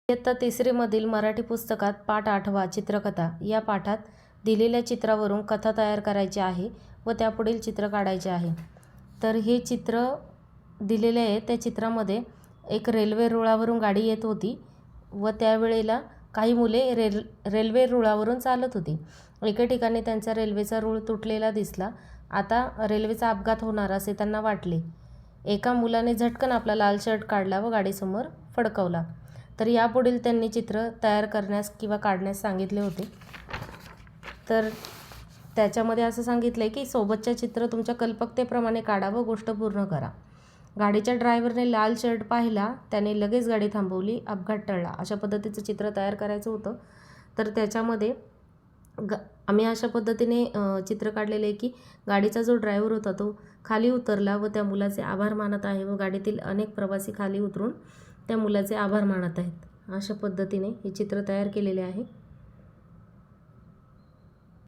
इयत्ता 3री मधील मराठी पुस्तकात पाठ 8वा चित्रकथा या पाठात दिलेल्या चित्रावरून कथा तयार करायची आहे व त्यापुढील चित्र काढायचे आहे। तर हे चित्र दिलेले आहे। त्या चित्रामध्ये एक रेल्वे रुळावरून गाडी येत होती व त्यावेळेला काही मुले रेल्वे रुळावरून चालत होती। एके ठिकाणी त्यांचा रेल्वेचा रूळ तुटलेला दिसला। आता रेल्वेचा अपघात होणार असे त्यांना वाटले। एका मुलाने झटकन आपला लाल शर्ट काढला व गाडीसमोर फडकवला। तर यापुढील त्यांनी चित्र तयार करण्यास किंवा काढण्यास सांगितले होते। तर त्याच्यामध्ये असं सांगितले की सोबतचे चित्र तुमच्या कल्पकतेप्रमाणे काढा व गोष्ट पूर्ण करा। गाडीच्या ड्रायव्हरने लाल शर्ट पाहिला, त्याने लगेच गाडी थांबवली, अपघात टळला। अशा पद्धतीचं चित्र तयार करायचं होतं। तर त्याच्यामध्ये आम्ही अशा पद्धतीने चित्र काढलेले आहे की गाडीचा जो ड्रायव्हर होता तो खाली उतरला व त्या मुलाचे आभार मानत आहे व गाडीतील अनेक प्रवासी खाली उतरून त्या मुलाचे आभार मानत आहेत। अशा पद्धतीने हे चित्र तयार केलेले आहे।